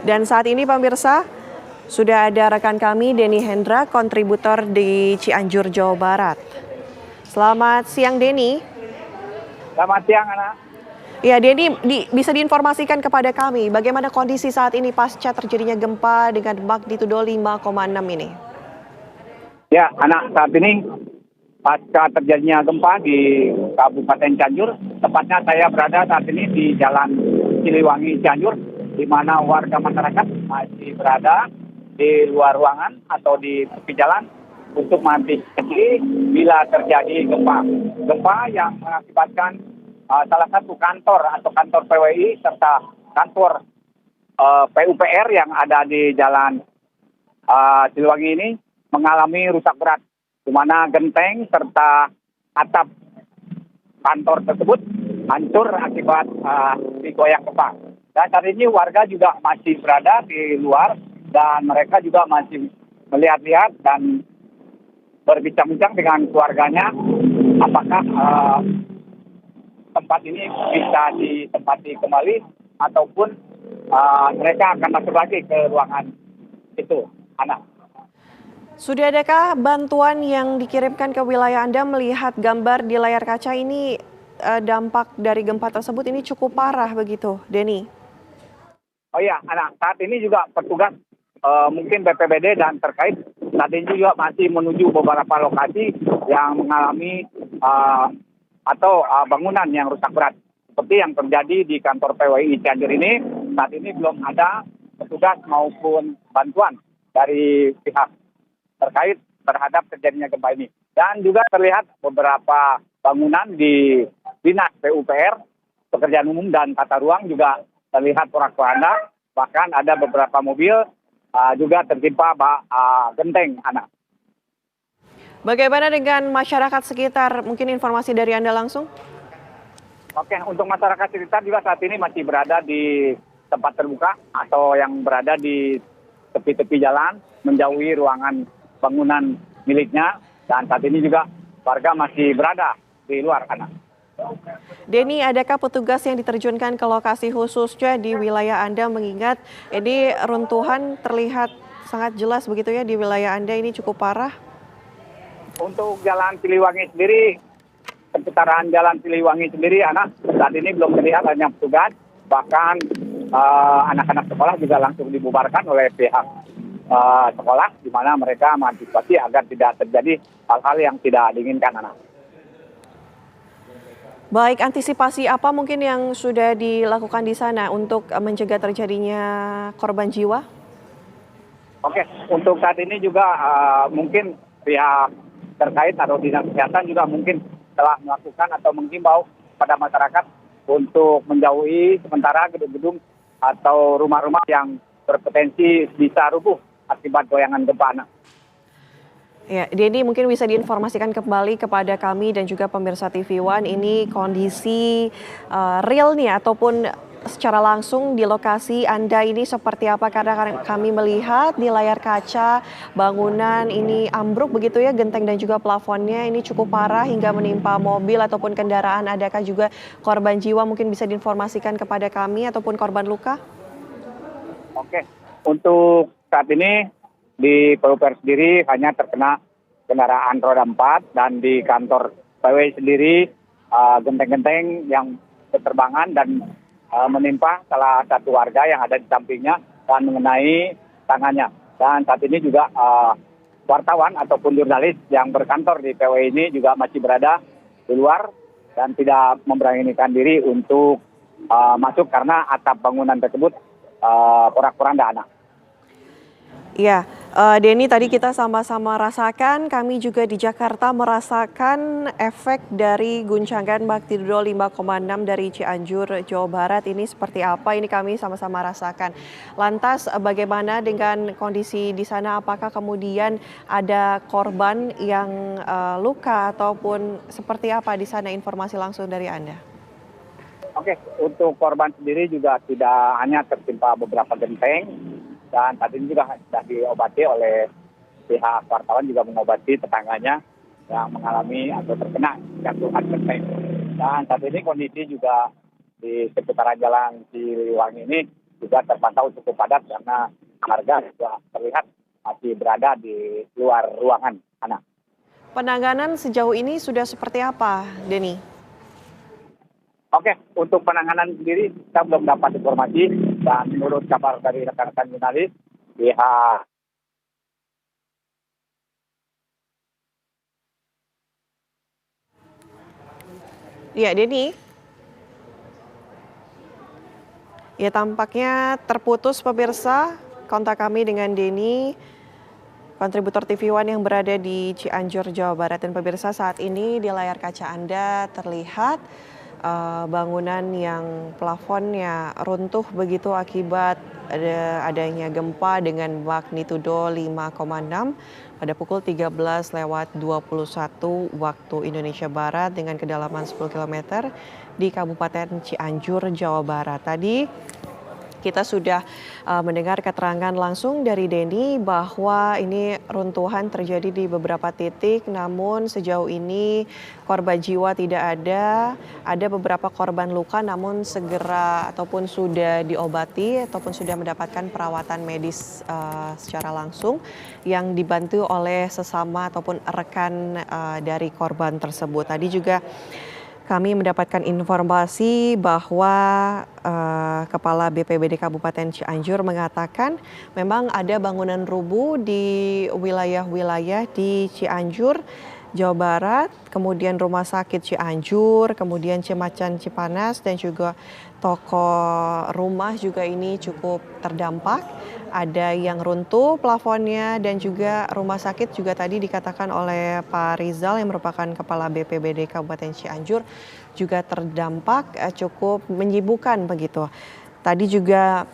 Dan saat ini pemirsa, sudah ada rekan kami Denny Hendra, kontributor di Cianjur, Jawa Barat. Selamat siang Denny. Selamat siang, Ana. Ya Denny, bisa diinformasikan kepada kami bagaimana kondisi saat ini pasca terjadinya gempa dengan magnitudo 5,6 ini? Ya, Ana, saat ini pasca terjadinya gempa di Kabupaten Cianjur, tepatnya saya berada saat ini di Jalan Siliwangi Cianjur, di mana warga masyarakat masih berada di luar ruangan atau di tepi jalan untuk mengantisipasi bila terjadi gempa. Gempa yang mengakibatkan salah satu kantor atau kantor PWI serta kantor PUPR yang ada di Jalan Siliwangi ini mengalami rusak berat, di mana genteng serta atap kantor tersebut hancur akibat digoyang gempa. Dan saat ini warga juga masih berada di luar dan mereka juga masih melihat-lihat dan berbincang-bincang dengan keluarganya apakah tempat ini bisa ditempati kembali ataupun mereka akan masuk lagi ke ruangan itu, Ana. Sudah adakah bantuan yang dikirimkan ke wilayah Anda? Melihat gambar di layar kaca ini, dampak dari gempa tersebut ini cukup parah begitu, Denny? Oh iya, Ana, saat ini juga petugas mungkin BPBD dan terkait saat ini juga masih menuju beberapa lokasi yang mengalami atau bangunan yang rusak berat. Seperti yang terjadi di kantor PWI Cianjur ini, saat ini belum ada petugas maupun bantuan dari pihak terkait terhadap terjadinya gempa ini. Dan juga terlihat beberapa bangunan di Dinas PUPR, Pekerjaan Umum dan Tata Ruang juga terlihat porak-poranda. Bahkan ada beberapa mobil juga tertimpa genteng, Ana. Bagaimana dengan masyarakat sekitar? Mungkin informasi dari Anda langsung? Oke, untuk masyarakat sekitar juga saat ini masih berada di tempat terbuka atau yang berada di tepi-tepi jalan, menjauhi ruangan bangunan miliknya. Dan saat ini juga warga masih berada di luar, Ana. Denny, adakah petugas yang diterjunkan ke lokasi khususnya di wilayah Anda, mengingat ini runtuhan terlihat sangat jelas begitu ya di wilayah Anda ini cukup parah? Untuk Jalan Siliwangi sendiri, seputaran Jalan Siliwangi sendiri, Ana, saat ini belum terlihat hanya petugas. Bahkan anak-anak sekolah juga langsung dibubarkan oleh pihak sekolah, di mana mereka mengantisipasi agar tidak terjadi hal-hal yang tidak diinginkan, Ana. Baik, antisipasi apa mungkin yang sudah dilakukan di sana untuk mencegah terjadinya korban jiwa? Oke, untuk saat ini juga mungkin pihak terkait atau dinas kesehatan juga mungkin telah melakukan atau menghimbau pada masyarakat untuk menjauhi sementara gedung-gedung atau rumah-rumah yang berpotensi bisa rubuh akibat goyangan gempa. Ya, Denny mungkin bisa diinformasikan kembali kepada kami dan juga pemirsa TV One ini kondisi real nih ataupun secara langsung di lokasi Anda ini seperti apa, karena kami melihat di layar kaca bangunan ini ambruk begitu ya, genteng dan juga plafonnya ini cukup parah hingga menimpa mobil ataupun kendaraan. Adakah juga korban jiwa, mungkin bisa diinformasikan kepada kami, ataupun korban luka? Oke, untuk saat ini di PUPR sendiri hanya terkena kendaraan roda 4 dan di kantor PW sendiri genteng-genteng yang berterbangan dan menimpa salah satu warga yang ada di sampingnya dan mengenai tangannya. Dan saat ini juga wartawan ataupun jurnalis yang berkantor di PW ini juga masih berada di luar dan tidak memberanikan diri untuk masuk karena atap bangunan tersebut porak-poranda, Ana. Iya, Denny, tadi kita sama-sama rasakan, kami juga di Jakarta merasakan efek dari guncangan magnitudo 5,6 dari Cianjur, Jawa Barat. Ini seperti apa? Ini kami sama-sama rasakan. Lantas bagaimana dengan kondisi di sana? Apakah kemudian ada korban yang luka ataupun seperti apa di sana? Informasi langsung dari Anda. Oke, untuk korban sendiri juga tidak hanya tertimpa beberapa genteng, dan tadi ini juga sudah diobati oleh pihak wartawan, juga mengobati tetangganya yang mengalami atau terkena jatuhan genteng. Dan saat ini kondisi juga di seputaran Jalan Siliwangi ini juga terpantau cukup padat karena warga juga terlihat masih berada di luar ruangan. Ana. Penanganan sejauh ini sudah seperti apa, Denny? Oke, untuk penanganan sendiri kita belum dapat informasi dan menurut kabar dari rekan-rekan jurnalis pihak. Ya, Denny. Ya, tampaknya terputus pemirsa kontak kami dengan Denny, kontributor TV One yang berada di Cianjur, Jawa Barat. Dan pemirsa, saat ini di layar kaca Anda terlihat bangunan yang plafonnya runtuh begitu akibat adanya gempa dengan magnitudo 5,6 pada pukul 13.21 waktu Indonesia Barat dengan kedalaman 10 km di Kabupaten Cianjur, Jawa Barat. Tadi kita sudah mendengar keterangan langsung dari Denny bahwa ini runtuhan terjadi di beberapa titik, namun sejauh ini korban jiwa tidak ada. Ada beberapa korban luka namun segera ataupun sudah diobati ataupun sudah mendapatkan perawatan medis secara langsung yang dibantu oleh sesama ataupun rekan dari korban tersebut. Tadi juga kami mendapatkan informasi bahwa Kepala BPBD Kabupaten Cianjur mengatakan memang ada bangunan rubuh di wilayah-wilayah di Cianjur, Jawa Barat, kemudian Rumah Sakit Cianjur, kemudian Cimacan Cipanas dan juga toko rumah juga ini cukup terdampak. Ada yang runtuh plafonnya dan juga rumah sakit juga tadi dikatakan oleh Pak Rizal yang merupakan Kepala BPBD Kabupaten Cianjur juga terdampak cukup menyibukkan begitu. Tadi juga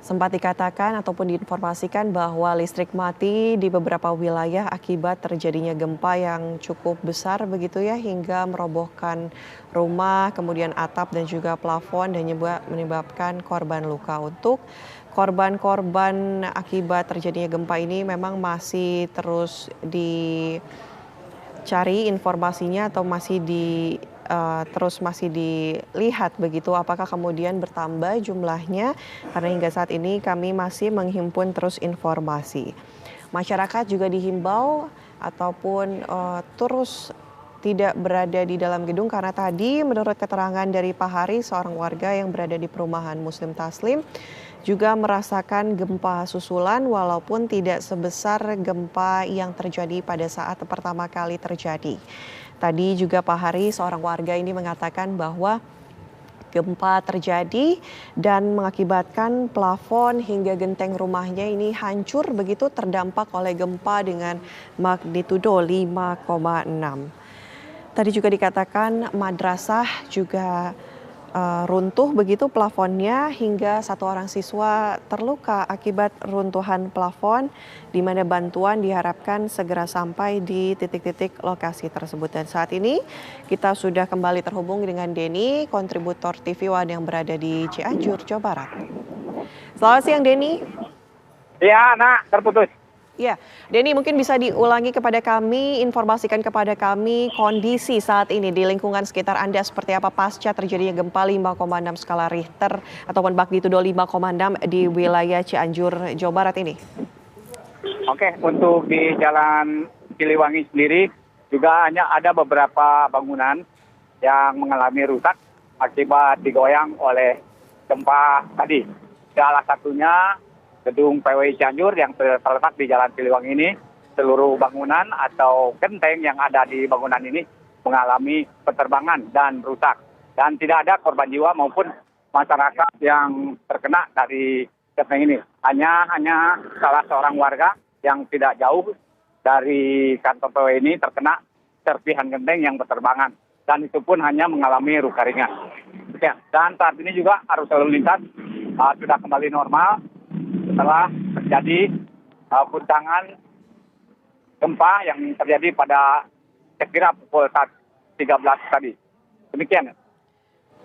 sempat dikatakan ataupun diinformasikan bahwa listrik mati di beberapa wilayah akibat terjadinya gempa yang cukup besar begitu ya hingga merobohkan rumah, kemudian atap dan juga plafon dan menyebabkan korban luka. Untuk korban-korban akibat terjadinya gempa ini memang masih terus dicari informasinya atau masih masih dilihat begitu apakah kemudian bertambah jumlahnya karena hingga saat ini kami masih menghimpun terus informasi. Masyarakat juga dihimbau ataupun terus tidak berada di dalam gedung karena tadi menurut keterangan dari Pak Hari seorang warga yang berada di perumahan Muslim Taslim juga merasakan gempa susulan walaupun tidak sebesar gempa yang terjadi pada saat pertama kali terjadi. Tadi juga Pak Hari seorang warga ini mengatakan bahwa gempa terjadi dan mengakibatkan plafon hingga genteng rumahnya ini hancur begitu terdampak oleh gempa dengan magnitudo 5,6. Tadi juga dikatakan madrasah juga runtuh begitu plafonnya hingga satu orang siswa terluka akibat runtuhan plafon di mana bantuan diharapkan segera sampai di titik-titik lokasi tersebut. Dan saat ini kita sudah kembali terhubung dengan Denny, kontributor TV One yang berada di Cianjur, Jawa Barat. Selamat siang Denny. Ya, Nak, terputus. Ya, Denny mungkin bisa diulangi kepada kami, informasikan kepada kami kondisi saat ini di lingkungan sekitar Anda seperti apa pasca terjadinya gempa 5,6 skala Richter ataupun magnitudo 5,6 di wilayah Cianjur, Jawa Barat ini. Oke, untuk di Jalan Siliwangi sendiri juga hanya ada beberapa bangunan yang mengalami rusak akibat digoyang oleh gempa tadi. Salah satunya gedung PWI Cianjur yang terletak di Jalan Siliwangi ini, seluruh bangunan atau genteng yang ada di bangunan ini mengalami penerbangan dan rusak. Dan tidak ada korban jiwa maupun masyarakat yang terkena dari genteng ini. Hanya salah seorang warga yang tidak jauh dari kantor PWI ini terkena serpihan genteng yang berterbangan. Dan itu pun hanya mengalami luka ringan. Ya, dan saat ini juga arus lalu lintas sudah kembali normal setelah terjadi guncangan gempa yang terjadi pada sekira pukul 13 tadi. Demikian.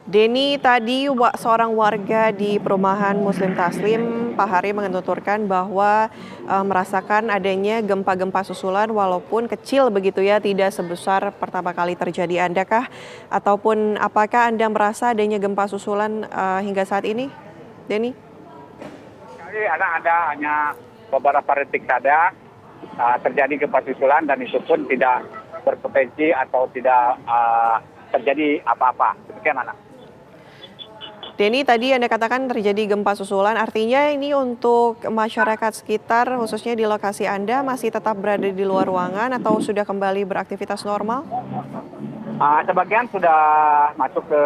Denny, tadi seorang warga di perumahan Muslim Taslim, Pak Hari menuturkan bahwa merasakan adanya gempa-gempa susulan walaupun kecil begitu ya, tidak sebesar pertama kali terjadi. Andakah ataupun apakah Anda merasa adanya gempa susulan hingga saat ini, Denny? Jadi ada hanya beberapa detik saja terjadi gempa susulan dan itu pun tidak berpotensi atau tidak terjadi apa-apa. Demikian anak. Denny, tadi Anda katakan terjadi gempa susulan, artinya ini untuk masyarakat sekitar, khususnya di lokasi Anda, masih tetap berada di luar ruangan atau sudah kembali beraktivitas normal? Sebagian sudah masuk ke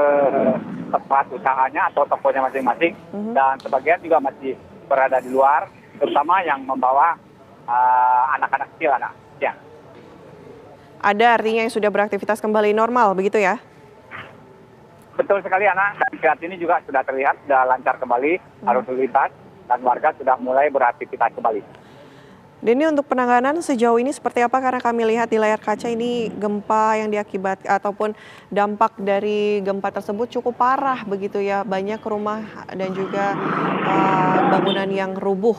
tempat usahanya atau tokonya masing-masing, dan sebagian juga masih berada di luar, terutama yang membawa anak-anak kecil, anak. Ya. Ada artinya yang sudah beraktivitas kembali normal, begitu ya? Betul sekali, anak. Dan saat ini juga sudah terlihat sudah lancar kembali arus lalu lintas dan warga sudah mulai beraktivitas kembali. Denny, untuk penanganan sejauh ini seperti apa? Karena kami lihat di layar kaca ini gempa yang diakibat ataupun dampak dari gempa tersebut cukup parah begitu ya. Banyak rumah dan juga bangunan yang rubuh.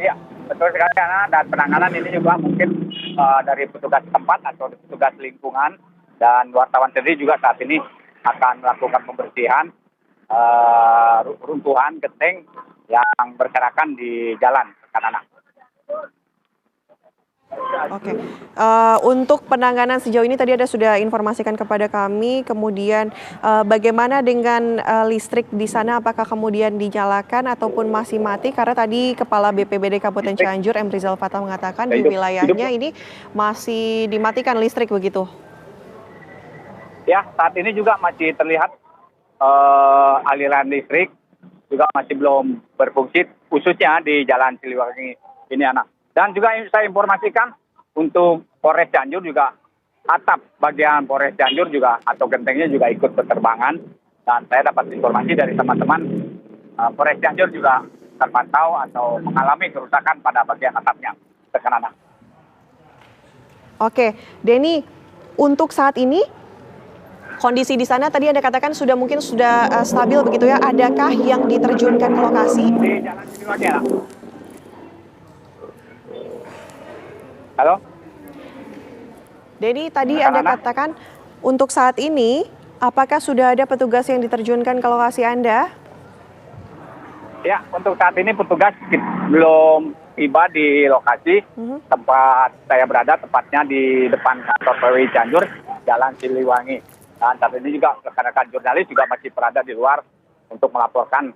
Iya, betul sekali, anak. Dan penanganan ini juga mungkin dari petugas tempat atau petugas lingkungan dan wartawan sendiri juga saat ini akan melakukan pembersihan runtuhan genteng yang berserakan di jalan, anak. Oke, untuk penanganan sejauh ini tadi Anda sudah informasikan kepada kami, kemudian bagaimana dengan listrik di sana, apakah kemudian dinyalakan ataupun masih mati? Karena tadi Kepala BPBD Kabupaten Cianjur, M. Rizal Fatah mengatakan di wilayahnya ini masih dimatikan listrik begitu. Ya, saat ini juga masih terlihat aliran listrik juga masih belum berfungsi, khususnya di Jalan Siliwangi ini, anak. Dan juga saya informasikan untuk Polres Cianjur juga, atap bagian Polres Cianjur juga atau gentengnya juga ikut berterbangan. Dan saya dapat informasi dari teman-teman Polres Cianjur juga terpantau atau mengalami kerusakan pada bagian atapnya, anak. Oke, Denny, untuk saat ini kondisi di sana tadi Anda katakan mungkin sudah stabil begitu ya. Adakah yang diterjunkan ke lokasi? Di Jalan Siliwangi, anak. Halo? Denny, tadi Anda katakan untuk saat ini apakah sudah ada petugas yang diterjunkan ke lokasi Anda? Ya, untuk saat ini petugas belum tiba di lokasi tempat saya berada, tepatnya di depan kantor PWI Cianjur, Jalan Siliwangi. Dan saat ini juga rekan-rekan jurnalis juga masih berada di luar untuk melaporkan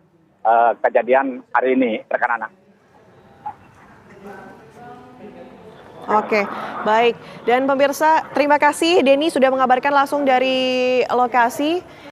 kejadian hari ini, rekan-rekan. Oke, baik. Dan pemirsa, terima kasih Denny sudah mengabarkan langsung dari lokasi.